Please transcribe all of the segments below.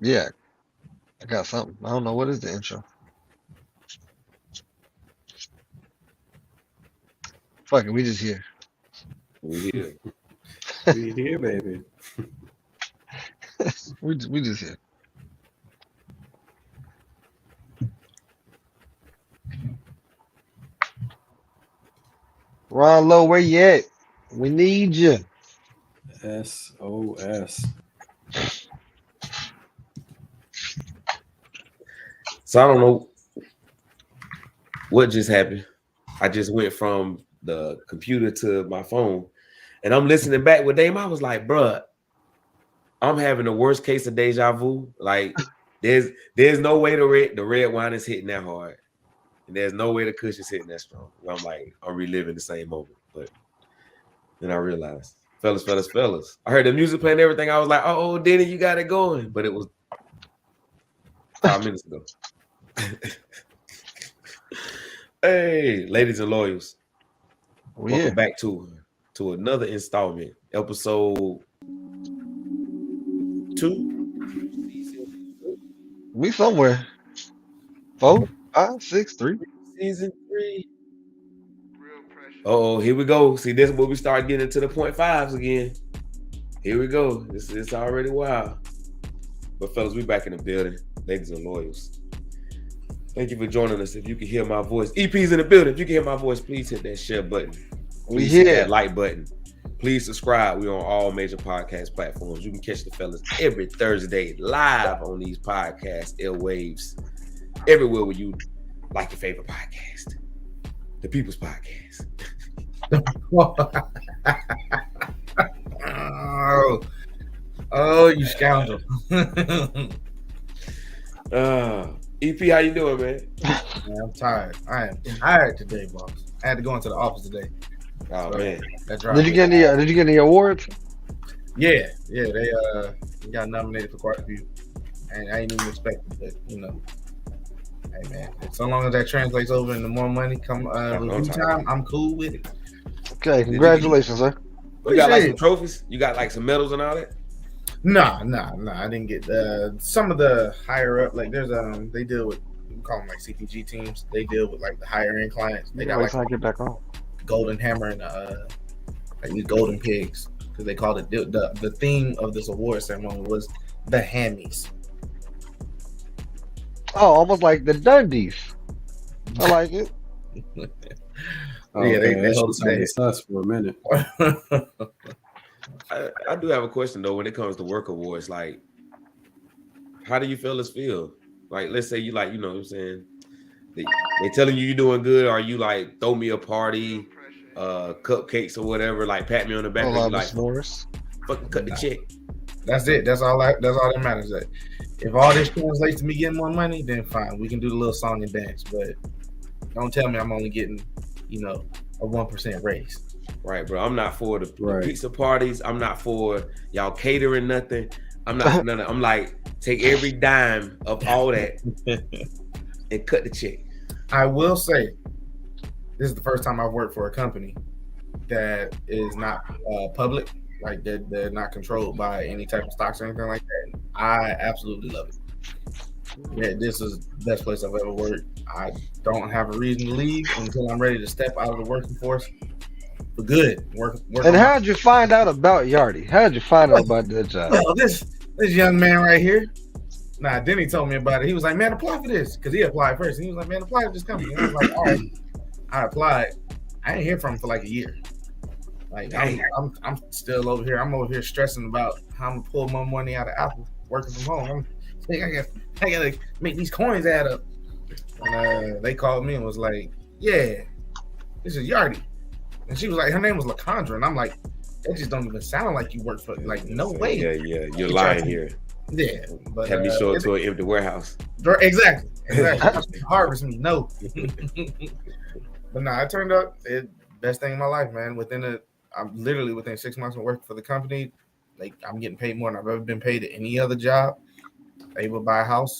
Yeah, I got something. I don't know what is the intro. Fuck it, we just here. We here. We here, baby. We just here. Ron Low, where you at? We need you. SOS. So I don't know what just happened. I just went from the computer to my phone, and I'm listening back with Dame. I was like, bruh, I'm having the worst case of deja vu. Like, there's no way the red wine is hitting that hard, and there's no way the Kush is hitting that strong. Where I'm like, I'm reliving the same moment. But then I realized, fellas. I heard the music playing and everything. I was like, oh, Denny, you got it going. But it was 5 minutes ago. Hey, ladies and loyals, We welcome here. back to another installment, episode 2, We somewhere. 4, 5, 6, 3. season 3. Oh, here we go. See, this is where we start getting into the 0.5s again. Here we go. This is already wild. But fellas, we back in the building, ladies and loyals. Thank you for joining us. If you can hear my voice, EP's in the building. If you can hear my voice, please hit that share button. We Please hit here. that like button. Please subscribe. We're on all major podcast platforms. You can catch the fellas every Thursday live on these podcasts, airwaves, everywhere where you like your favorite podcast, the People's Podcast. Oh, you scoundrel. EP, how you doing, man? Man, I'm tired. I am tired today, boss. I had to go into the office today. Oh So, man, That Did you get any? Did you get any awards? Yeah, they got nominated for quite a few, and I ain't even expected, but hey man, so long as that translates over into more money come review time, I'm cool with it. Okay, congratulations, sir. you got like some trophies? You got like some medals and all that? Nah. I didn't get some of the higher up. Like there's they deal with, we call them like CPG teams. They deal with like the higher end clients. They got Wait like till I get back on. golden hammer and like these golden pigs, because they called it the theme of this award ceremony was the hammies. Oh, almost like the Dundies. I like it. Oh, Yeah, they that hold shit sounded sus for a minute. I do have a question though when it comes to work awards. Like, how do you fellas feel? Like, let's say you like, you know what I'm saying? They telling you you're doing good, or you like throw me a party, cupcakes or whatever, like pat me on the back, I and you love like s'mores. fucking cut the check. That's it. That's all that matters. That if all this translates to me getting more money, then fine. We can do the little song and dance, but don't tell me I'm only getting, a 1% raise. Right, bro. I'm not for the Right. pizza parties. I'm not for y'all catering nothing. I'm not for none of. I'm like, take every dime of all that and cut the check. I will say, this is the first time I've worked for a company that is not public, like they're not controlled by any type of stocks or anything like that. I absolutely love it. Yeah, this is the best place I've ever worked. I don't have a reason to leave until I'm ready to step out of the working force for good. Work And on how'd you find out about Yardy? How'd you find out about that job? Well, this young man right here. Nah, then he told me about it. He was like, "Man, apply for this," because he applied first. And he was like, "Man, apply for this company." And I was like, "All right." I applied. I didn't hear from him for like a year. Like I'm still over here. I'm over here stressing about how I'm gonna pull my money out of Apple, working from home. I gotta make these coins add up. And they called me and was like, "Yeah, this is Yardy." And she was like, her name was LaCondra, and I'm like, that just don't even sound like you work for. Like, no way. Yeah. You're lying here. Yeah, but Have me show it to an empty warehouse. Exactly. Harvest me, no. But nah, it turned out best thing in my life, man. I'm literally within 6 months of working for the company. Like, I'm getting paid more than I've ever been paid at any other job. Able to buy a house,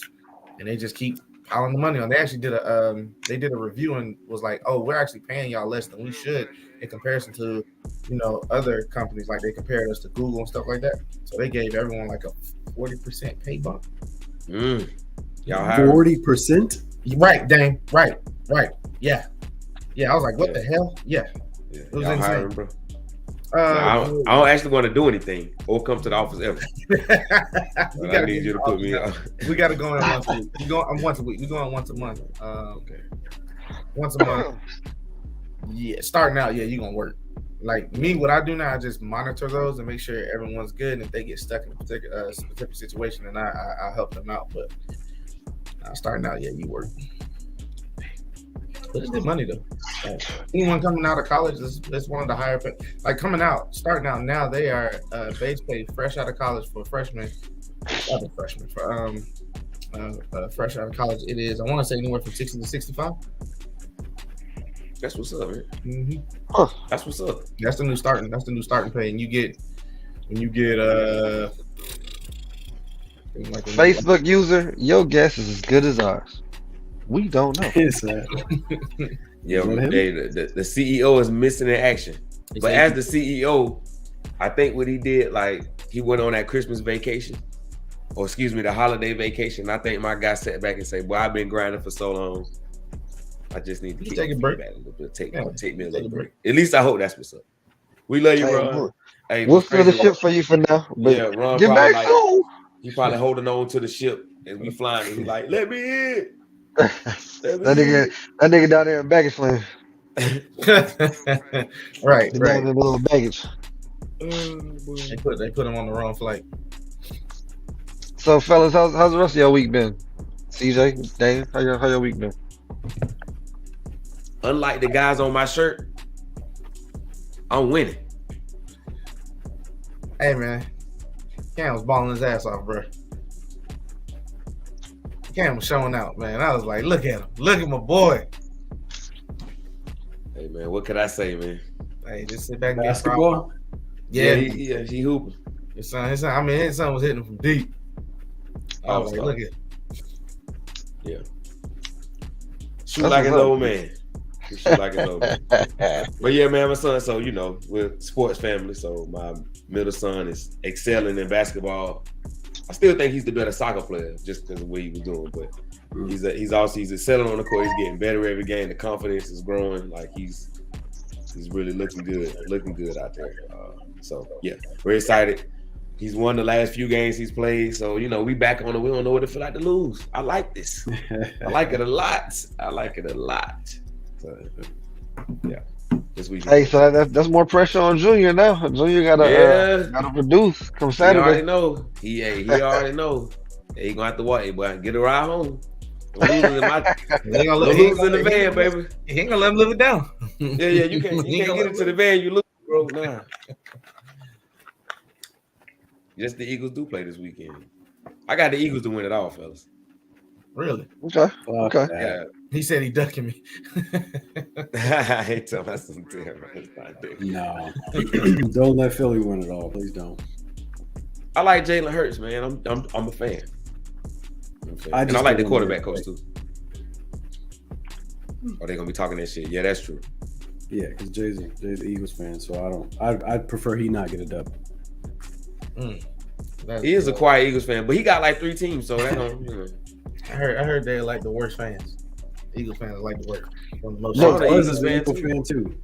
and they just keep piling the money on. They actually did a review and was like, "Oh, we're actually paying y'all less than we should in comparison to, other companies." Like they compared us to Google and stuff like that. So they gave everyone like a 40% pay bump. Y'all hiring? 40%? Right, Dane. Right. Yeah. I was like, what the hell? Yeah. It was y'all insane. hiring, bro? I don't actually want to do anything or come to the office ever. I need you to put me on. We got to go in once a week. We go once a week. We go in once a month. Okay. Once a month. Yeah, starting out, you're gonna work. Like me, what I do now, I just monitor those and make sure everyone's good. And if they get stuck in a particular specific situation, then I help them out. But starting out, you work. But it's good money though. Anyone coming out of college is one of the higher pay. Like coming out, starting out now, they are base pay fresh out of college for freshmen. Other freshmen for fresh out of college. It is, I want to say, anywhere from 60 to 65. That's what's up, man. Mm-hmm. Huh. That's what's up. That's the new starting pay, and you get Facebook user, your guess is as good as ours. We don't know. Is that? Yeah, Is that him? the CEO is missing in action. But as the CEO, I think what he did, like he went on that Christmas vacation, or excuse me, the holiday vacation. I think my guy sat back and said, "Boy, I've been grinding for so long. I just need to take a break. Back a little bit. Take me a little break. At least I hope that's what's up. We love you, Ron. Hey, we'll fill the ship for you for now. But yeah, Ron. Get back soon. He probably holding on to the ship and we flying. And he's like, "Let me in." That nigga down there in baggage claim. right. Down in a little baggage. They put him on the wrong flight. So, fellas, how's the rest of your week been? CJ, Dane, how your week been? Unlike the guys on my shirt, I'm winning. Hey man, Cam was balling his ass off, bro. Cam was showing out, man. I was like, look at him, look at my boy. Hey man, what could I say, man? Hey, just sit back and Basketball? Yeah, he hooping. His son was hitting him from deep. I was like, look at him. Yeah. Shoot like an old man. Shoot like an old man. But yeah, man, my son, so we're a sports family, so my middle son is excelling in basketball. I still think he's the better soccer player just because of what he was doing, but he's excelling on the court. He's getting better every game. The confidence is growing. Like he's really looking good out there. So yeah, we're excited. He's won the last few games he's played, so we back on it. We don't know what it feel like to lose. I like this. I like it a lot. So, yeah, this week. Hey, so that's more pressure on Junior now. Junior gotta produce come Saturday. He already know. He already know. He gonna have to walk. Boy, get a ride home. Don't lose in the van, baby. He ain't gonna let him live it down. Yeah, you can't get into the van. You lose, bro. Nah. Yes, the Eagles do play this weekend. I got the Eagles to win it all, fellas. Really? Okay. Yeah. He said he ducking me. I hate to tell us No. Don't let Philly win it all. Please don't. I like Jalen Hurts, man. I'm a fan. I like the quarterback coach too. Are they gonna be talking that shit? Yeah, that's true. Yeah, because Jay's the Eagles fan, so I'd prefer he not get a dub. He is a quiet Eagles fan, but he got like 3 teams, so that don't. I heard they're like the worst fans. Eagles fans are like the worst. No, the Eagles fan too.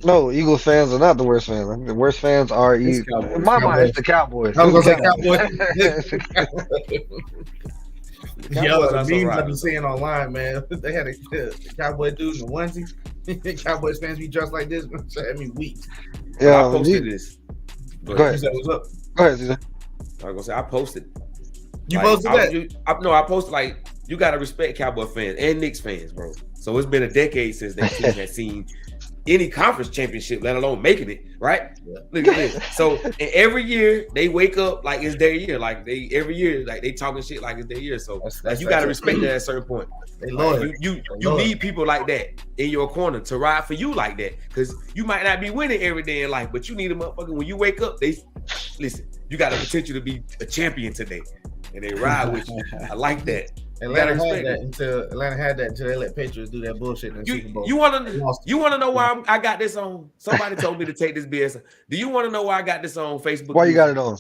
No, Eagles fans are not the worst fans. I think the worst fans are in my mind. It's the Cowboys. I was gonna say Cowboys. Yo, the memes I be seeing online, man. They had the Cowboy dudes in the onesie. Cowboys fans be dressed like this. I mean, weeks. Yeah, I posted this. Go ahead. You said what's up? Go ahead, Caesar. I was gonna say I posted. You posted that? I posted like you gotta respect Cowboy fans and Knicks fans, bro. So it's been a decade since that team has seen any conference championship, let alone making it, right? Yeah. Look at this. So every year they wake up like it's their year. Like every year, like they talking shit like it's their year. So you gotta respect that at a certain point. You need people like that in your corner to ride for you like that. Because you might not be winning every day in life, but you need a motherfucker when you wake up, listen, you got the potential to be a champion today. And they ride with you. I like that. Atlanta had that until they let Patriots do that bullshit in the Super Bowl. You wanna know why I got this on? Somebody told me to take this BS. Do you want to know why I got this on Facebook? Why you got it on?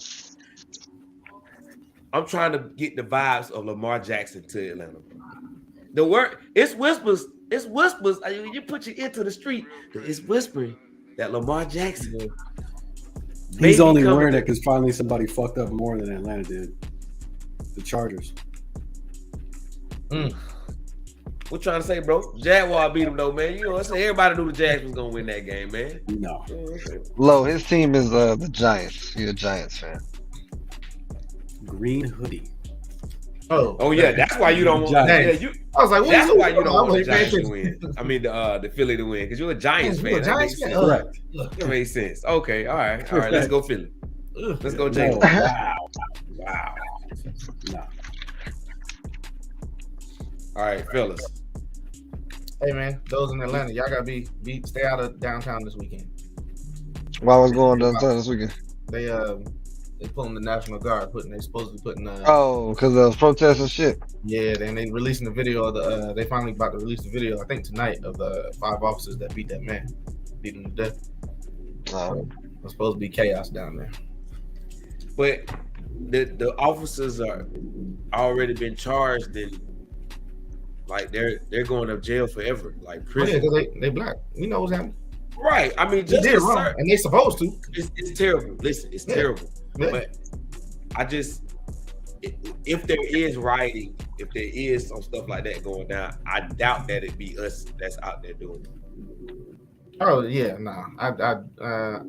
I'm trying to get the vibes of Lamar Jackson to Atlanta. The word, it's whispers. It's whispers. You put your ear to the street. It's whispering that Lamar Jackson. He's only wearing it because finally somebody fucked up more than Atlanta did. The Chargers. What trying to say, bro? Jaguar beat him though, man. You know what I'm saying? Everybody knew the Jags was gonna win that game, man. No. Low, his team is the Giants. He's a Giants fan. Green hoodie. Oh yeah, that's why you don't want. I was like, that's why you don't want the Giants to win. I mean, the Philly to win because you're a Giants fan. A Giants fan. Correct. That makes sense. Okay, all right. Let's go Philly. Let's go Jags. Wow. No. All right, fellas. Hey man, those in Atlanta, y'all gotta be stay out of downtown this weekend. Why was going downtown this weekend? They pulling the National Guard, they supposedly putting because of protests and shit. Yeah, then they releasing the video of the they finally about to release the video, I think tonight, of the 5 officers that beat that man, beat him to death. It's supposed to be chaos down there. But the officers are already been charged and like they're going to jail forever, like prison. Oh, yeah, they black. We know what's happening. Right. I mean, just they did wrong, and they supposed to. It's terrible. Listen, it's terrible. Yeah. But I just, if there is rioting, if there is some stuff like that going down, I doubt that it be us that's out there doing it. Oh yeah, no.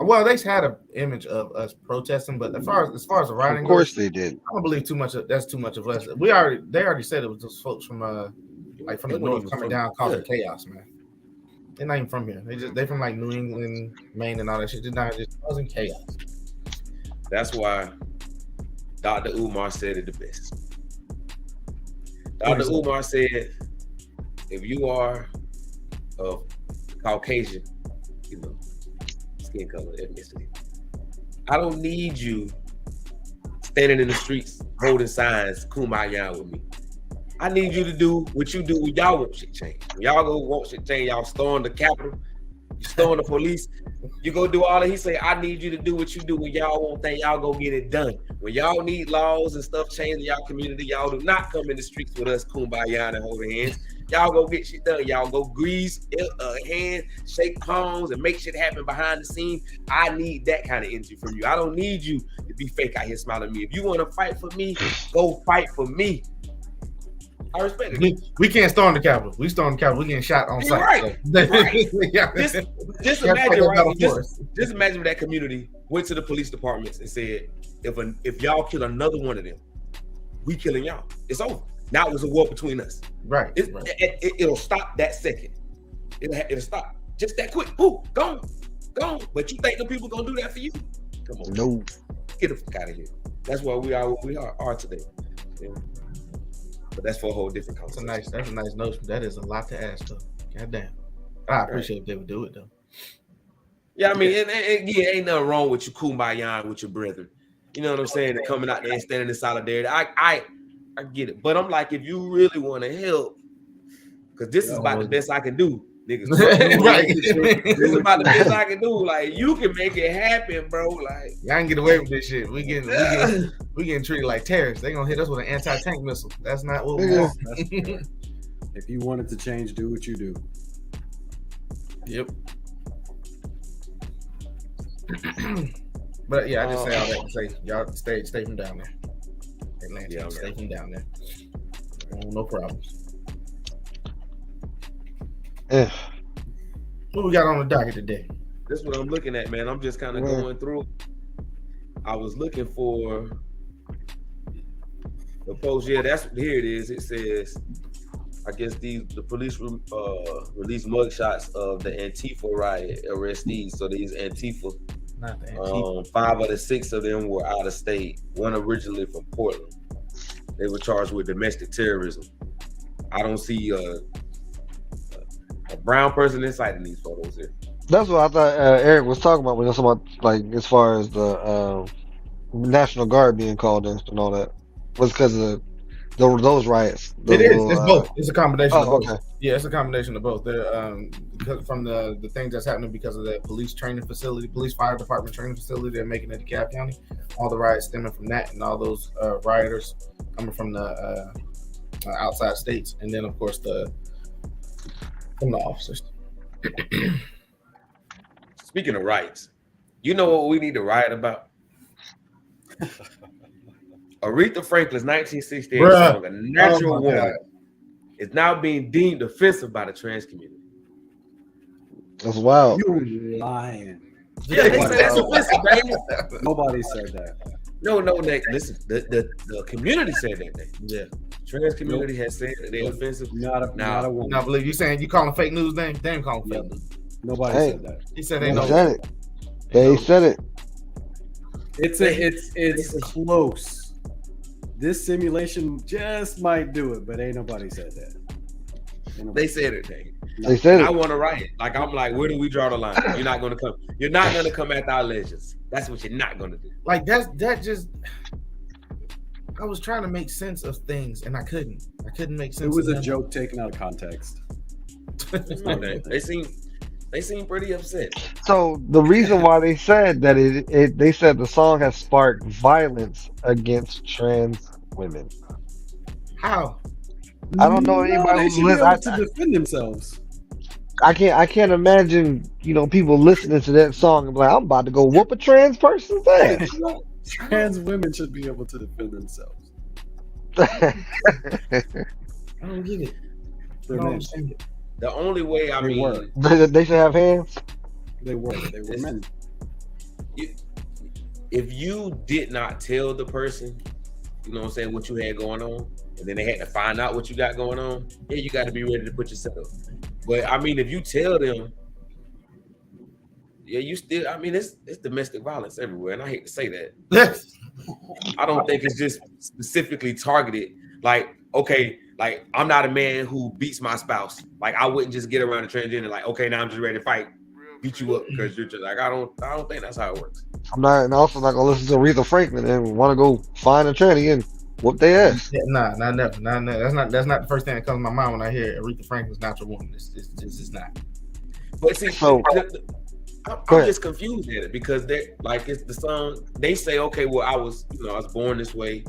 Well, they had an image of us protesting, but as far as the rioting, of course they did. I don't believe that's too much of us. They already said it was just folks from like from the north coming down causing chaos, man. They're not even from here. They from like New England, Maine, and all that shit. They're just causing chaos. That's why Dr. Umar said it the best. Dr. Umar said, if you are of Caucasian, skin color, ethnicity, I don't need you standing in the streets holding signs, kumbaya with me. I need you to do what you do when y'all want shit change. When y'all go want shit change, y'all storm the Capitol, you storm the police, you go do all that. He say, I need you to do what you do when y'all want things, y'all go get it done. When y'all need laws and stuff changed in y'all community, y'all do not come in the streets with us kumbaya and holding hands. Y'all go get shit done. Y'all go grease hands, shake palms, and make shit happen behind the scenes. I need that kind of energy from you. I don't need you to be fake out here smiling at me. If you want to fight for me, go fight for me. I respect it. We can't storm the Capitol. We storm the Capitol. We getting shot on sight. Right. So. Right. Just imagine, right? Just imagine that community went to the police departments and said, if y'all kill another one of them, we killing y'all. It's over. Now it was a war between us. Right. It'll stop that second. It'll stop just that quick. Ooh, gone. But you think the people gonna do that for you? Come on. No. Get the fuck out of here. That's why we are what we are today. Yeah. But that's for a whole different conversation. That's a nice notion. That is a lot to ask, though. Goddamn. I appreciate if they would do it, though. Yeah, I mean, and ain't nothing wrong with you kumbaya with your brethren. You know what I'm saying? And coming out there and standing in solidarity. I get it. But I'm like, if you really want to help, because this is about the best I can do, niggas. Right. This is about the best I can do. Like, you can make it happen, bro. Like, y'all can get away with this shit. We getting treated like terrorists. They gonna hit us with an anti-tank missile. That's not what we want. If you wanted to change, do what you do. Yep. But yeah, I just say all that to say y'all stay from down there. Atlanta, stay from down there. No problems. Yeah. What we got on the docket today? This is what I'm looking at, man. I'm just kind of going through. I was looking for the post. Yeah, here it is. It says, I guess the police released mugshots of the Antifa riot arrestees. So these Antifa, not the Antifa. 5 of the 6 of them were out of state. One originally from Portland. They were charged with domestic terrorism. I don't see a brown person inside in these photos here. That's what I thought Eric was talking about when he was talking about, like, as far as the National Guard being called in and all that. Was because of those riots. It's both. It's a combination of both. Okay. Yeah, it's a combination of both. The from the things that's happening because of the police fire department training facility they're making in DeKalb County. All the riots stemming from that, and all those rioters coming from the outside states, and then of course from the officers. Speaking of riots, you know what we need to riot about? Aretha Franklin's 1968 song, "A Natural Woman," is now being deemed offensive by the trans community. That's wild. You lying. Yeah, they say that's offensive, baby. Nobody said that. No, listen, the community said that. Yeah. Trans community has said that they're offensive. Not a woman. Now, believe you saying you calling fake news? They ain't calling fake news. Nobody said that. He said they know. Said it. They said it. It's close. This simulation just might do it, but ain't nobody said that. They said it, Dave. They said it. I want to riot. Like, I'm like, where do we draw the line? You're not going to come. You're not going to come after our legends. That's what you're not going to do. Like that just. I was trying to make sense of things and I couldn't. I couldn't make sense. It was a joke taken out of context. They seem pretty upset. So the reason why they said that they said the song has sparked violence against trans women. How? I don't know anybody who's listening to defend themselves. I can't imagine, people listening to that song and be like, I'm about to go whoop a trans person's ass. Trans women should be able to defend themselves. I don't get it. The only way they should have hands. They were men. If you did not tell the person, what you had going on, and then they had to find out what you got going on, yeah, you got to be ready to put yourself up. But if you tell them, yeah, you still. It's domestic violence everywhere, and I hate to say that. I don't think it's just specifically targeted. Like, okay, like I'm not a man who beats my spouse. Like, I wouldn't just get around a transgender. Like, okay, now I'm just ready to fight, beat you up because you're just like I don't think that's how it works. I'm not, and also not gonna listen to Aretha Franklin and want to go find a tranny and whoop their ass. Yeah, not never. That's not the first thing that comes to my mind when I hear Aretha Franklin's "Natural Woman." It's just not. But see, I'm just confused at it because it's the song. They say, okay, well, I was born this way.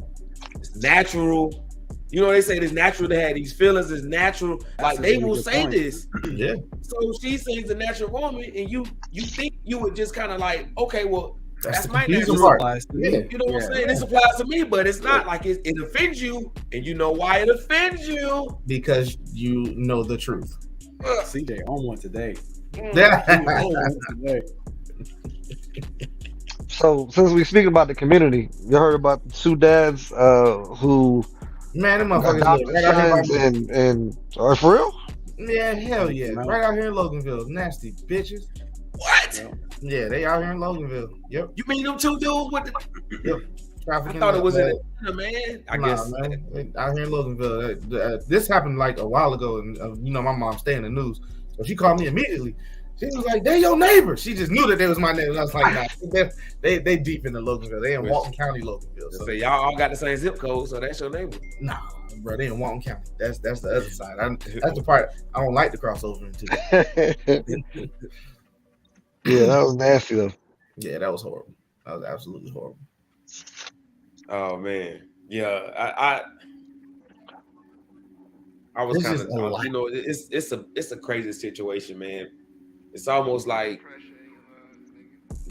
It's natural. They say it's natural to have these feelings. It's natural. Like they will say this. Yeah. So she sings "A Natural Woman," and you think you would just kind of like, okay, well, that's my natural part. Yeah. You know what I'm saying? This applies to me, but it's not like it offends you, and you know why it offends you because you know the truth. CJ on one today. So since we speak about the community, you heard about the two dads who them motherfuckers and are for real? Yeah, hell yeah. Right out here in Loganville. Nasty bitches. What? Yeah, they out here in Loganville. Yep. You mean them two dudes with the Trafficking? I thought it was in Atlanta, man. I guess man. Out here in Loganville. This happened like a while ago, and my mom stay in the news. So she called me immediately. She was like, "They your neighbor." She just knew that they was my neighbor. I was like, "Nah, they deep in the Loganville. They in Walton County, Loganville." So y'all all got the same zip code, so that's your neighbor. Nah, bro, they in Walton County. That's the other side. That's the part I don't like to cross over into. Yeah, that was nasty though. Yeah, that was horrible. That was absolutely horrible. Oh man, yeah, I was kind of, it's a crazy situation, man. It's almost like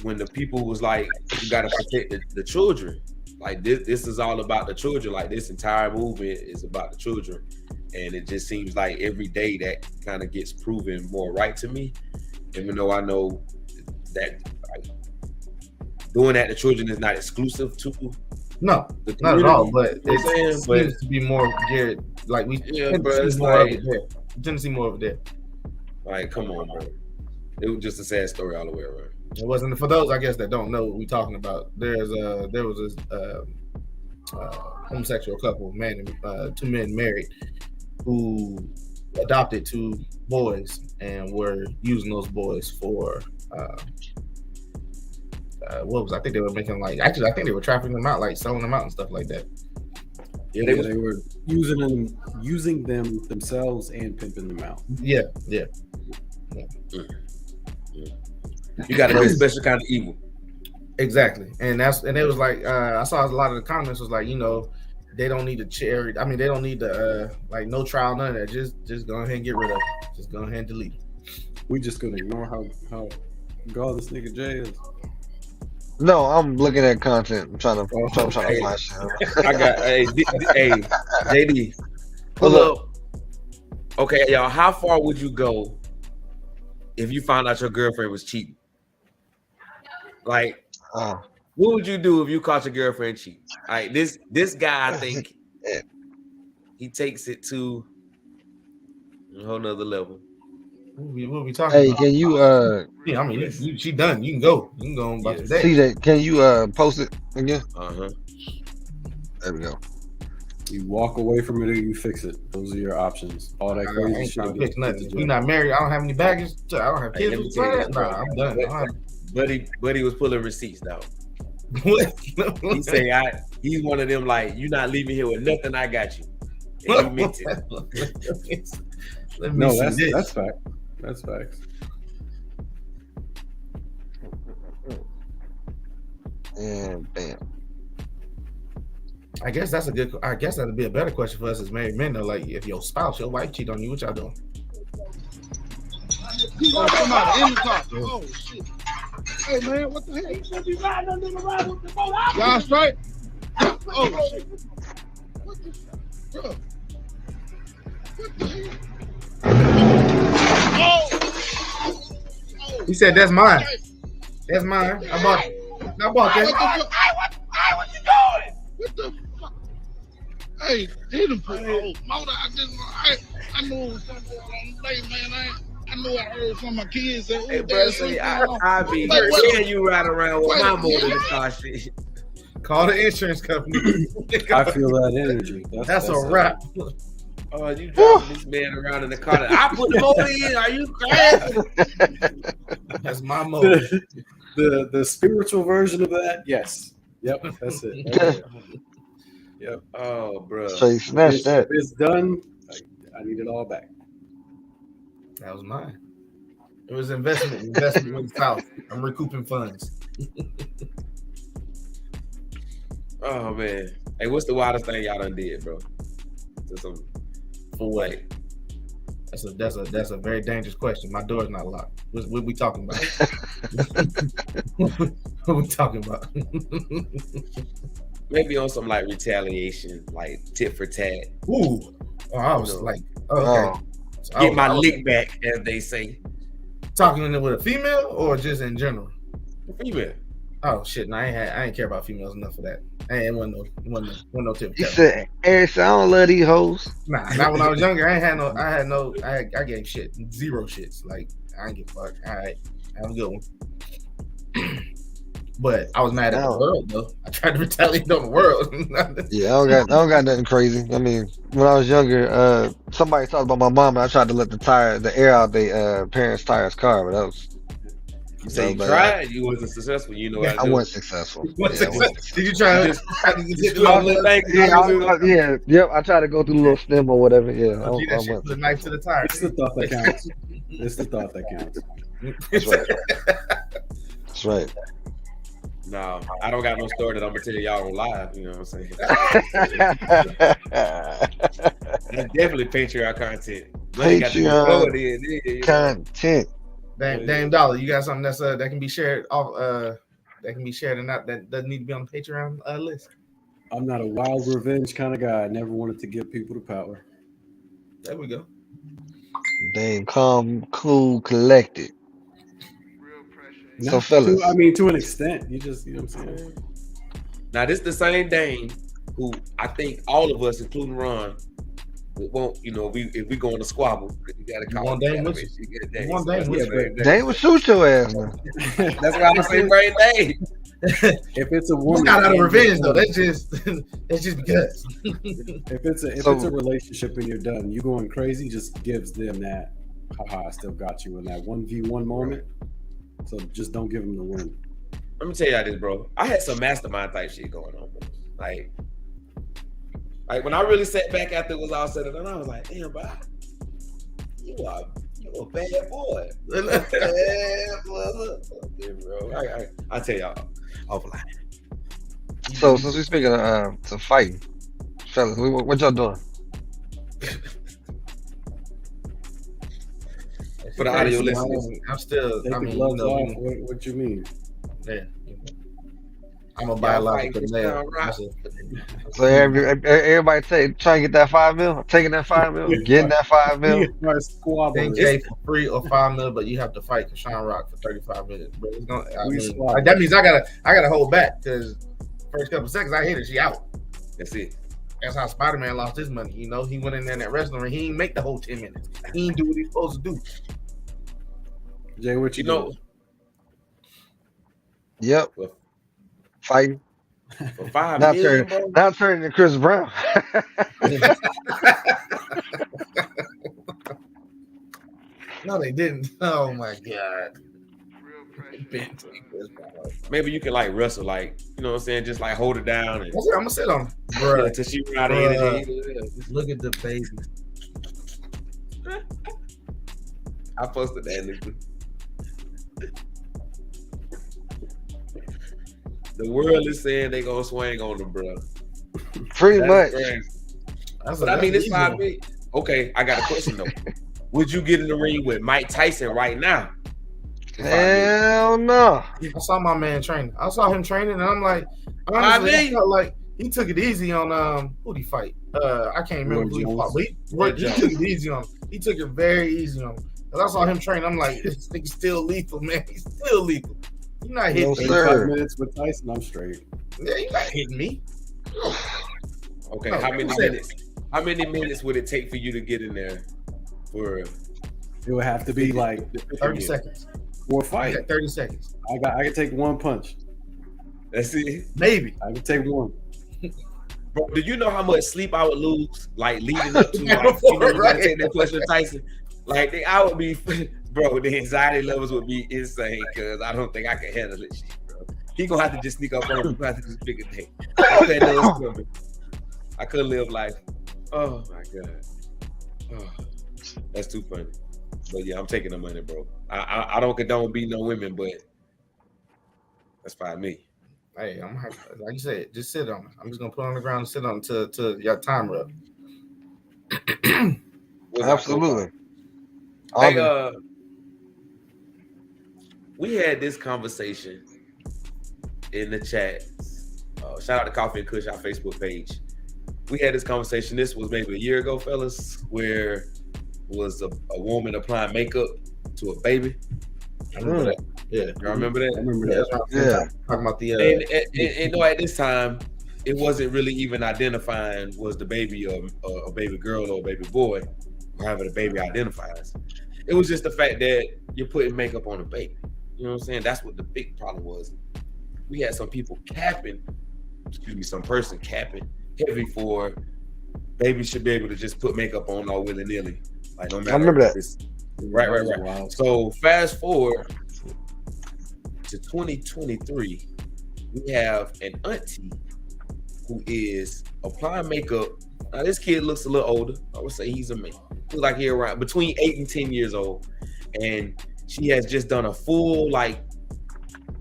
when the people was like, you got to protect the children. Like this is all about the children. Like this entire movement is about the children, and it just seems like every day that kind of gets proven more right to me. Even though I know that doing that to children is not exclusive to not at all. But it seems to be more geared. Like we tend to see more of it there. We tend to see more of it there. Like, come on, bro. It was just a sad story all the way around. It wasn't for those, I guess, that don't know what we're talking about. There was a homosexual couple, two men married, who adopted two boys and were using those boys for I think they were making I think they were trafficking them out, like selling them out and stuff like that. Yeah, they were using them themselves and pimping them out. Yeah. You got to be a special kind of evil. Exactly, and it was like I saw a lot of the comments was like, they don't need to cherry. I mean, they don't need to like no trial, none of that. Just go ahead and get rid of it. Just go ahead and delete it. We just gonna ignore how god this nigga Jay is. No, I'm looking at content. I'm trying to find shit. I got hey JD. Pull up. Okay, y'all. How far would you go if you found out your girlfriend was cheating? Like, what would you do if you caught your girlfriend cheating? All right, this guy, I think he takes it to a whole nother level. What we talking about? Hey, can you Yeah, I mean, she done. You can go. You can go on about today. see that? Can you post it again? There we go. You walk away from it or you fix it. Those are your options. All that crazy shit. Fix nothing. You're not married. I don't have any baggage. I don't have kids. Nah, I'm done. Buddy was pulling receipts though. He say he's one of them like, you not leaving here with nothing. I got you. And he meant it. No, that's fact. That's facts. And bam. I guess that'd be a better question for us as married men though. Like, if your wife cheat on you, what y'all doing? Somebody in the car. Oh shit. Hey man, what the hell? You should be riding under the ride with the boat. Y'all straight? Oh shit. What the fuck? Bro. What the hell? Oh. He said that's mine. That's mine. I bought that. What you doing? What the fuck? Hey, he done put motor. I knew it was something going on today, man. I know I heard some of my kids say, hey, bro, see, I be seeing you ride around with my motor in the car shit. Call the insurance company. I feel that energy. That's a wrap. Oh, you driving this man around in the car. I put the motor in. Are you crazy? That's my motor. The spiritual version of that, yes. Yep, that's it. Yep. Oh, bro. So you snatched that. It's done. I need it all back. That was mine. It was investment in the South. I'm recouping funds. Oh man. Hey, what's the wildest thing y'all done did, bro? For what? That's a very dangerous question. My door's not locked. What we talking about? What we talking about? Maybe on some like retaliation, like tit for tat. Ooh. Oh, I was like, okay. So get my lick back, as they say. Talking with a female or just in general? Female. Oh shit! No, I ain't care about females enough for that. I ain't want no tip. He said, Eric, I don't love these hoes. Nah, not when I was younger. I gave shit, zero shits. Like, I ain't give a fuck. All right, have a good one. But I was mad at the world though. I tried to retaliate on the world. Yeah, I don't got nothing crazy. I mean, when I was younger, somebody talked about my mom, and I tried to let the air out their parents' tires car, but that was. You say you tried, you wasn't successful. You know, I wasn't successful. Did you try? Yep. I tried to go through the little stem or whatever. Yeah, I went. Put a knife to the tire. It's the thought that counts. It's the thought that counts. That's right. That's right. No, I don't got no story that I'm gonna tell y'all on live. You know what I'm saying? That's definitely Patreon content. Patreon content. Dame Dollar, you got something that's that can be shared off that can be shared and not that doesn't need to be on the Patreon list? I'm not a wild revenge kind of guy. I never wanted to give people the power. There we go. Dame, calm, cool, collected. So fellas, to an extent, you know what I'm saying. Now this the same Dame who I think all of us, including Ron, won't. You know, if we go on a squabble, you gotta call one Dame with you. One Dame with you. Dame will shoot your ass, man. That's why I'm saying right Dame. If it's a woman, not out of revenge though. That's just because. If it's a relationship and you're done, you going crazy just gives them that. Haha, I still got you in that 1v1 moment. So just don't give them the win. Let me tell y'all this, bro. I had some mastermind type shit going on, bro. Like when I really sat back after it was all said and done, I was like, damn, bro, you You a bad boy. Bad boy. Okay, bro. I tell y'all offline. So since we speaking of to fighting, fellas, what y'all doing? For the audio listeners, I'm still. Take I the mean, gloves off. What you mean? Yeah. I'm a biological male. So everybody try and get that 5 mil, taking that 5 mil, getting that 5 mil. 10K for free or 5 mil, but you have to fight Kashawn Rock for 35 minutes. Bro, it's gonna, that means I gotta hold back because first couple seconds I hit her, she out. That's it. That's how Spider-Man lost his money. You know, he went in there in that wrestling ring. He didn't make the whole 10 minutes. He didn't do what he's supposed to do. Jay, what you know? Yep. Fighting. For 5 million, bro. Not turning to Chris Brown. No, they didn't. Oh my God. Maybe you can like wrestle, like, you know what I'm saying, just like hold it down and I'm gonna sit on him. Bro, until she run out of energy. Look at the baby. I posted that nigga. The world is saying they gonna swing on them, bro. Pretty much. But I mean, it's 5 million. Okay, I got a question though. Would you get in the ring with Mike Tyson right now? Hell no. I saw my man training. I saw him training, and I'm like, honestly, I felt like he took it easy on who'd he fight? I can't remember who he fought, but he took it easy on him. He took it very easy on him. Cause I saw him train, I'm like, this nigga's still lethal, man. He's still lethal. You're not hitting me. 5 minutes with Tyson, I'm straight. Yeah, you're not hitting me. Okay, no, how many minutes? How many minutes would it take for you to get in there? It would have to be like 30 seconds. For a fight. 30 seconds. I can take one punch. That's it. Maybe. I can take one. Bro, do you know how much sleep I would lose, like leading up to like, you know, right. Take that question with Tyson? Like, I would be, bro, the anxiety levels would be insane because I don't think I can handle this shit, bro. He gonna have to just sneak up on me. He gonna have to just pick a day. I couldn't live life. Oh my God. Oh, that's too funny. But yeah, I'm taking the money, bro. I don't condone beating no women, but that's fine me. Hey, I'm like you said, just sit on it. I'm just gonna put it on the ground and sit on it till your timer up. Absolutely. Hey, we had this conversation in the chat. Shout out to Koffee Kush, our Facebook page. We had this conversation. This was maybe a year ago, fellas, where was a woman applying makeup to a baby. I remember that. Yeah, y'all remember that? I remember that. Yeah. Talking about the and no, at this time, it wasn't really even identifying was the baby a baby girl or a baby boy, or however the baby identifies. It was just the fact that you're putting makeup on a baby. You know what I'm saying? That's what the big problem was. We had some people some person capping heavy for babies should be able to just put makeup on all willy-nilly. Like, no matter. I remember that. Right. Wow. So fast forward to 2023, we have an auntie who is applying makeup. Now this kid looks a little older. I would say he's a man. Looks like he's around between 8 and 10 years old, and she has just done a full like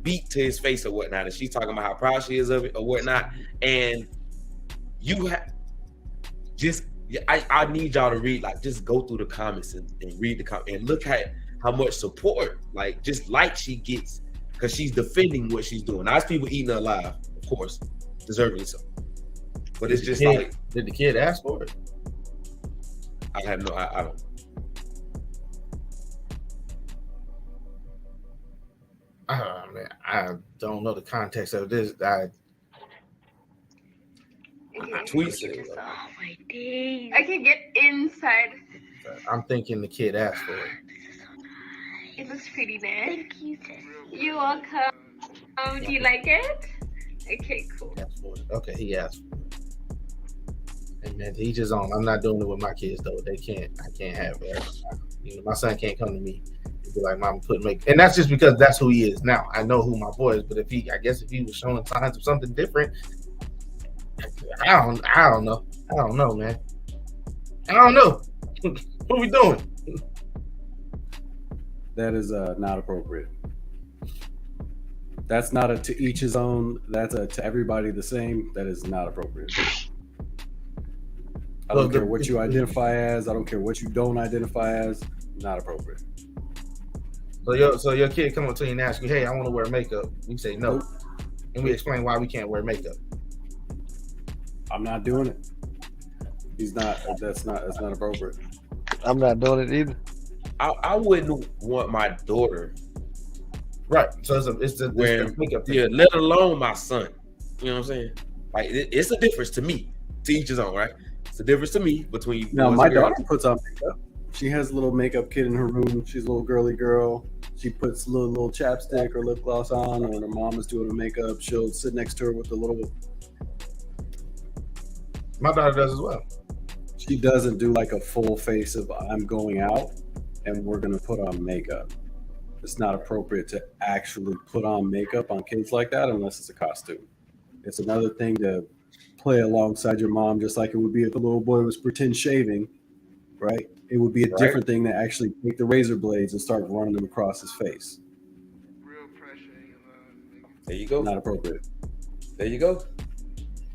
beat to his face or whatnot, and she's talking about how proud she is of it or whatnot. And you have just. I need y'all to read, like, just go through the comments and read the comments and look at how much support, like, just like she gets, because she's defending what she's doing. Now, there's people eating her alive, of course, deservedly so. But it's just like, did the kid ask for it? I have no, I don't. Man, I don't know the context of this. Tweet said, oh my days. I can get inside. I'm thinking the kid asked for it. It looks pretty nice. Thank you. You're welcome. Do you like it? Okay, cool. Okay, he asked for it. And man, he just on. I'm not doing it with my kids though. I can't have it. You know, my son can't come to me and be like, "Mom, put make." And that's just because that's who he is now. I know who my boy is, but if he was showing signs of something different. I don't know. I don't know, man. I don't know. What are we doing? That is not appropriate. That's not a to each his own. That's a to everybody the same. That is not appropriate. I don't care what you identify as. I don't care what you don't identify as. Not appropriate. So your kid come up to you and ask you, "Hey, I want to wear makeup." You say no, Nope. and we explain why we can't wear makeup. I'm not doing it. He's not. That's not appropriate. I'm not doing it either. I wouldn't want my daughter Right. So it's the makeup thing. Yeah, let alone my son. You know what I'm saying? Like it's a difference to me. To each his own, right? It's a difference to me between. No, my daughter puts on makeup. She has a little makeup kit in her room. She's a little girly girl. She puts a little chapstick or lip gloss on, or when her mom is doing her makeup, she'll sit next to her with the little. My daughter does as well. She doesn't do like a full face of I'm going out and we're gonna put on makeup. It's not appropriate to actually put on makeup on kids like that unless it's a costume. It's another thing to play alongside your mom, just like it would be if the little boy was pretend shaving, right? It would be a different thing to actually take the razor blades and start running them across his face. There you go. Not appropriate. There you go.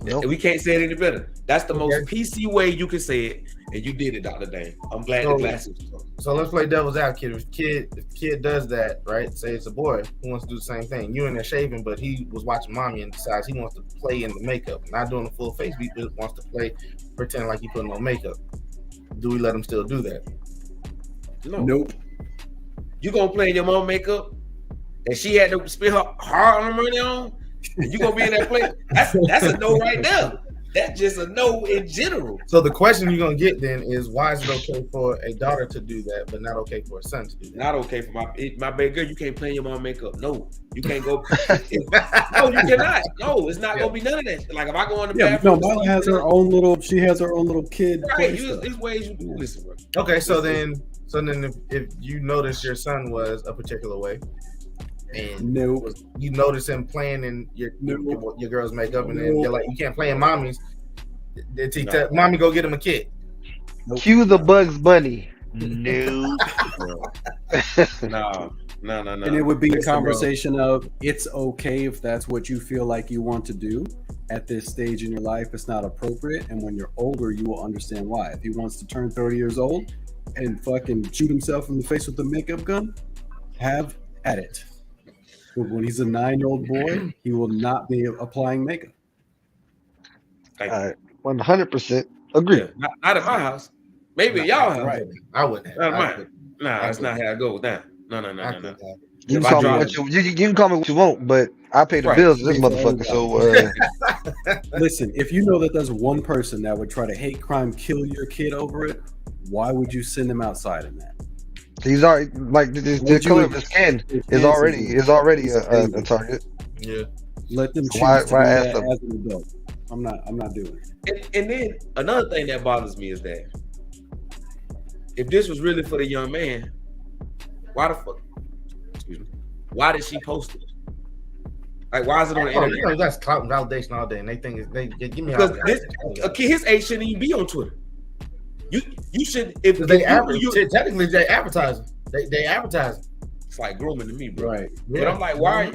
Nope. We can't say it any better. That's the most PC way you can say it, and you did it, Dr. Dane. I'm glad the glasses. So let's play devil's advocate. If kid does that, right? Say it's a boy who wants to do the same thing. You in there shaving, but he was watching mommy and decides he wants to play in the makeup, not doing the full face. He just wants to play, pretend like he putting on makeup. Do we let him still do that? No. Nope. You gonna play in your mom makeup, and she had to spend her hard money on? And you gonna be in that place? That's a no right there. That's just a no in general. So the question you're gonna get then is, why is it okay for a daughter to do that, but not okay for a son to do that? Not okay for my baby girl. You can't play in your mom makeup. No, you can't go. No, you cannot. No, it's not gonna be none of that. Like if I go in the bathroom, no, Mila has her own little. She has her own little kid. Right, there's ways you do this. Bro. Okay, so then if you notice your son was a particular way, and you notice him playing in your girl's makeup, and then you're like, you can't play in mommy's. Mommy, go get him a kid. Cue the Bugs Bunny. No. No. And it would be a conversation of it's okay if that's what you feel like you want to do at this stage in your life. It's not appropriate, and when you're older, you will understand why. If he wants to turn 30 years old and fucking shoot himself in the face with a makeup gun, have at it. But when he's a 9-year-old boy, he will not be applying makeup. 100% agree. Yeah, not at my house. Maybe at y'all house. Right. I wouldn't have. Not mine. Nah, that's not how it goes down. No. You can call me what you want, but I pay the bills of this motherfucker. So listen, if you know that there's one person that would try to hate crime kill your kid over it, why would you send him outside in that? He's already like the color of his skin is already a target. Yeah. Let them choose to do that as an adult. I'm not doing it. And then another thing that bothers me is that if this was really for the young man, why the fuck? Excuse me. Why did she post it? Like, why is it on the internet? You know, that's clout and validation all day, and they think they give me because a kid his age shouldn't even be on Twitter. You should if they technically they advertising. They advertising. It's like grooming to me, bro. Right. But yeah. I'm like, why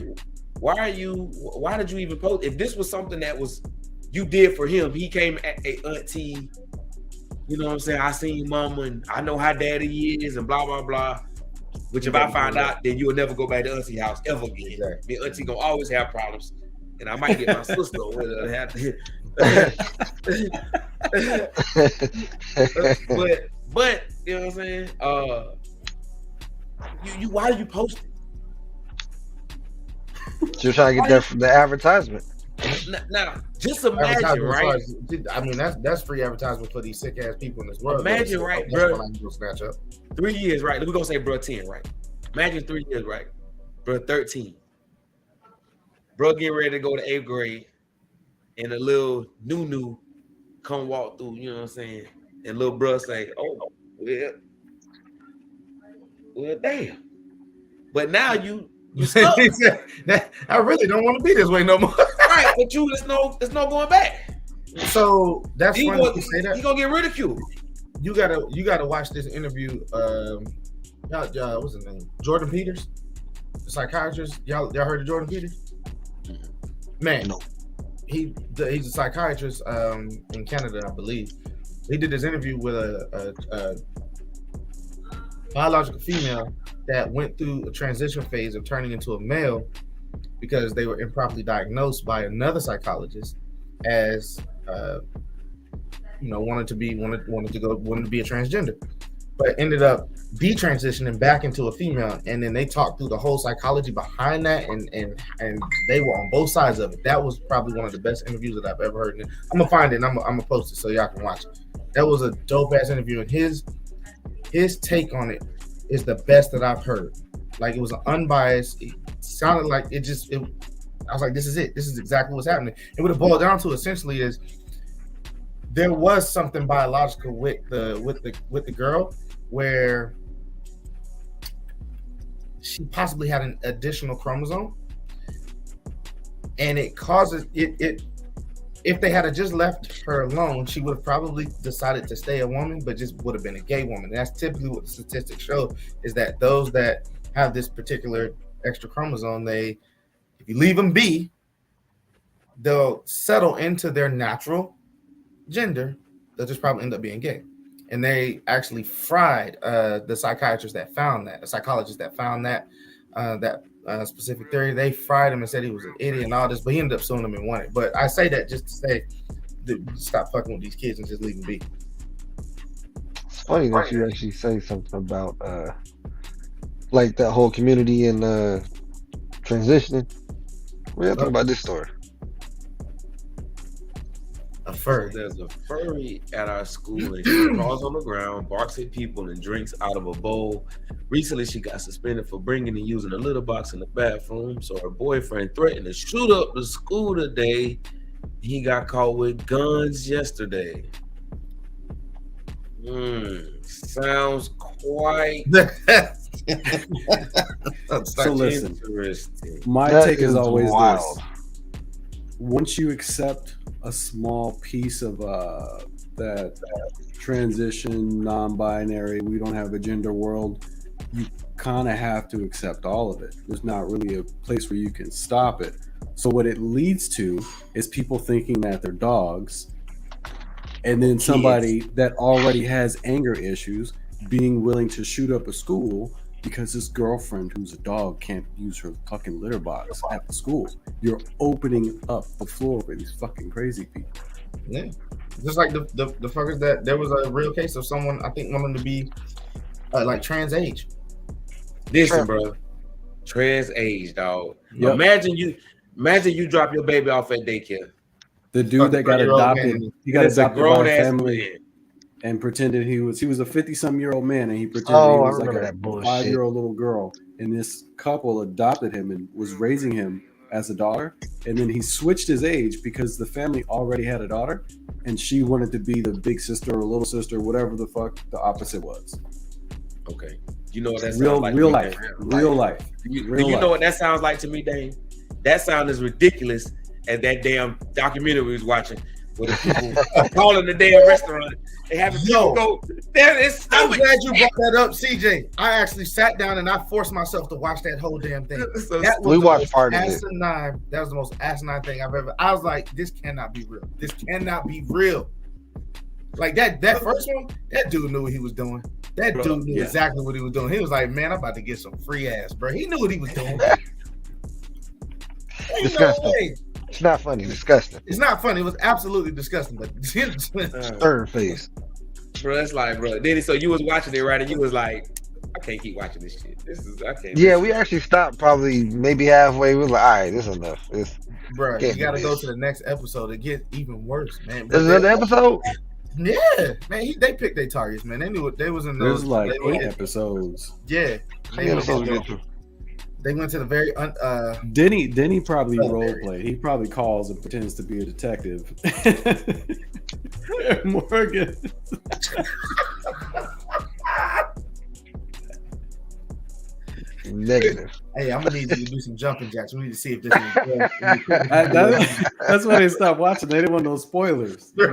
did you even post? If this was something that was you did for him, he came at a auntie. You know what I'm saying? I seen mama and I know how daddy is and blah blah blah. Which if I find out, then you will never go back to auntie house ever again. Exactly. Me auntie gonna always have problems, and I might get my sister with her. But you know what I'm saying? You why do you post it? You're trying to get that from the advertisement. Now, just imagine, right? I mean, that's free advertisement for these sick ass people in this world. Imagine, right, bro? 3 years, right? We're gonna say, bro, 10, right? Imagine 3 years, right? Bro, 13. Bro, getting ready to go to 8th grade, and a little new come walk through. You know what I'm saying? And little bro say, "Oh, well, damn." But now you stuck. I really don't want to be this way no more. Right, but there's no going back. So that's funny you say that. He gonna get ridiculed. You gotta watch this interview. What's his name? Jordan Peters, the psychiatrist. Y'all heard of Jordan Peters? Man, No. he's a psychiatrist in Canada, I believe. He did this interview with a biological female that went through a transition phase of turning into a male because they were improperly diagnosed by another psychologist as wanted to be a transgender, but ended up detransitioning back into a female. And then they talked through the whole psychology behind that, and they were on both sides of it. That was probably one of the best interviews that I've ever heard. And I'm gonna find it and I'm gonna post it so y'all can watch it. That was a dope ass interview, and his take on it is the best that I've heard. Like, it was an unbiased. It sounded like I was like, this is it. This is exactly what's happening. And what it boiled down to essentially is there was something biological with the girl where she possibly had an additional chromosome, and it causes it. If they had just left her alone, she would have probably decided to stay a woman, but just would have been a gay woman. And that's typically what the statistics show, is that those that have this particular extra chromosome, if you leave them be, they'll settle into their natural gender. They'll just probably end up being gay. And they actually fried the psychiatrist that found that, a psychologist that found that specific theory. They fried him and said he was an idiot and all this, but he ended up suing them and won it. But I say that just to say, stop fucking with these kids and just leave them be. It's funny that you actually say something about like that whole community and transitioning. What do you think about this story? A furry. There's a furry at our school, and she crawls on the ground, barks at people, and drinks out of a bowl. Recently, she got suspended for bringing and using a litter box in the bathroom. So her boyfriend threatened to shoot up the school today. He got caught with guns yesterday. Sounds quite So listen, interesting. my That take is always wild. this. Once you accept a small piece of that transition, non-binary, we don't have a gender world, you kind of have to accept all of it. There's not really a place where you can stop it. So what it leads to is people thinking that they're dogs, and then somebody that already has anger issues being willing to shoot up a school because his girlfriend, who's a dog, can't use her fucking litter box at the school. You're opening up the floor for these fucking crazy people. Yeah, just like the fuckers that there was a real case of someone, I think, wanting to be like trans age. Listen, bro. Trans age, dog. Yep. Imagine you drop your baby off at daycare. The dude that got 30-year-old adopted, man. he got It's a adopted by grown a ass family man. and pretended he was a 50-some-year-old man, and he pretended Oh, he I was like remember a that bullshit. 5-year-old little girl. And this couple adopted him and was raising him as a daughter. And then he switched his age because the family already had a daughter, and she wanted to be the big sister or little sister, whatever the fuck the opposite was. Okay. You know what that sounds Real like? real to me, life, Dane? real life. You Real know life. what that sounds like to me, Dane? That sound is ridiculous as that damn documentary we was watching where the people calling the damn restaurant and having people go, I'm glad you brought that up, CJ. I actually sat down and I forced myself to watch that whole damn thing. That was We the watched most part of it. asinine. That was the most asinine thing I've ever. I was like, this cannot be real. This cannot be real. Like that first one, that dude knew what he was doing. That dude knew exactly what he was doing. He was like, man, I'm about to get some free ass, bro. He knew what he was doing. Ain't no Disgusting. way. It's not funny. Disgusting. It's not funny. It was absolutely disgusting. But Third face. bro, it's like, bro. Then so you was watching it, right? And you was like, I can't keep watching this shit. I can't. Yeah, we actually stopped probably maybe halfway. We were like, all right, this is enough. bro, Can't you got to do go this. to the next episode. It gets even worse, man. There's another episode? Yeah, man. They picked their targets, man. They knew what they was in those. There's like they were 8 in- episodes. Yeah, How many episodes we get to? they went to the very Denny probably Oh, role very. played. He probably calls and pretends to be a detective. Morgan. Negative. Hey, I'm gonna need you to do some jumping jacks. We need to see if this is That's why they stopped watching. They didn't want no spoilers. Oh,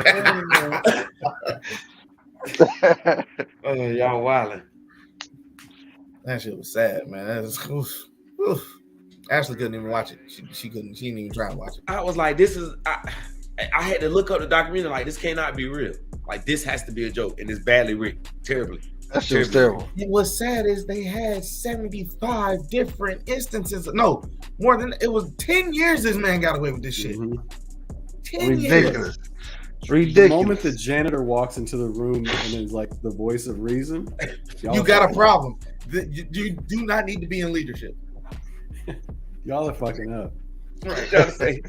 y'all wildin'. That shit was sad, man. That was, oof. Ashley couldn't even watch it. She couldn't. She didn't even try to watch it. I was like, this is. I had to look up the documentary. Like, this cannot be real. Like, this has to be a joke, and it's badly written, terribly. That shit was terrible. And what's sad is they had 75 different instances. No, more than it was 10 years. This man got away with this shit. 10 Ridiculous. years. Ridiculous. The moment the janitor walks into the room and is like the voice of reason, You got a problem. You do not need to be in leadership. Y'all are fucking up. What you trying to say?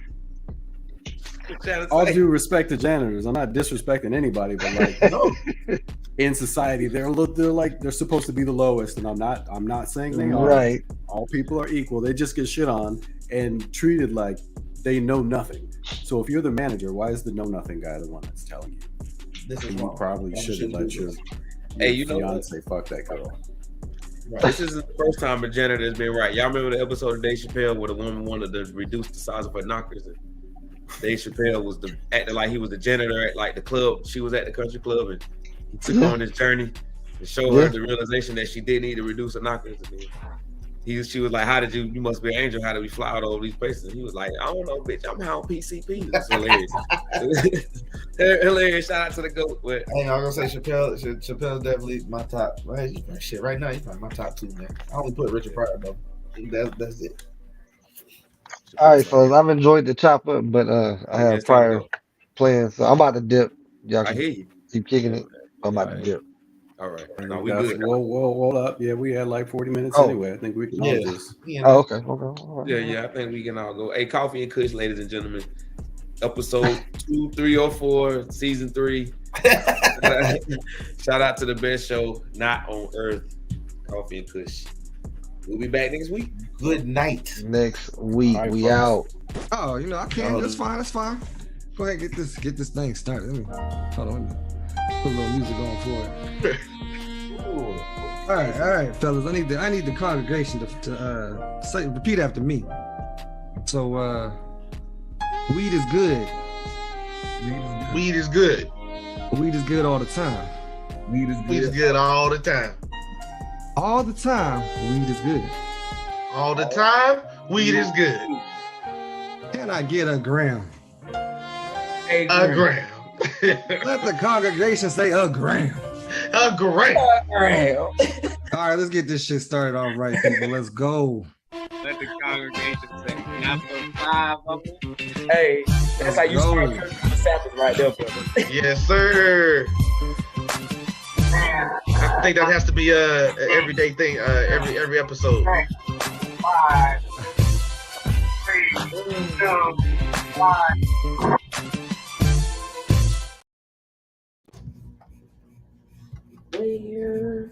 All due respect to janitors, I'm not disrespecting anybody, but like No. in society, they're supposed to be the lowest, and I'm not saying they are. Right. All people are equal. They just get shit on and treated like they know nothing. So if you're the manager, why is the know nothing guy the one that's telling you? This is You wrong. probably shouldn't let your you know fiance fuck that girl. Right. This isn't the first time a janitor has been right. Y'all remember the episode of Dave Chappelle where the woman wanted to reduce the size of her knockers? And Dave Chappelle was acting like he was the janitor at like the club. She was at the country club, and he took her on this journey to show her the realization that she did need to reduce her knockers. And then she was like, "How did you must be an angel. How did we fly out all these places?" And he was like, "I don't know, bitch. I'm high on PCP." It's hilarious. Hilarious. Shout out to the GOAT. But Hey, I'm gonna say Chappelle's definitely my top. Right, shit, right now he's probably my top 2, man. I only put Richard Pryor though. That's it. All right, fellas. I've enjoyed the chop up, but I have prior plans, so I'm about to dip. Y'all I can hear you. keep kicking it. I'm about to dip. All right. No, we good. Hold up. Yeah, we had like 40 minutes Oh. anyway. I think we can all just. Oh, okay. All right. Yeah. I think we can all go. Hey, Coffee and Kush, ladies and gentlemen. Episode 2, 3, or 4, season 3. Shout out to the best show not on earth, Coffee and Kush. We'll be back next week. Good night. Next week, All right, we folks. out. Oh, you know, I can. That's fine. That's fine. Go ahead, get this thing started. Let me hold on. Let me put a little music on for it. All right, fellas. I need the congregation to say, repeat after me. So, weed is good. Weed is good. Weed is good all the time. Weed is good all the time. All the time, weed is good. All the time, weed is good. Can I get a gram? Hey, A gram. Let the congregation say a gram. A gram. All right, let's get this shit started off right, people. Let's go. Let the congregation say, not for 5 of them. Hey, that's how you Go. start the Sabbath right there, brother. Yes, sir. I think that has to be a everyday thing. Every episode. 5, 3, 2, 1. Where?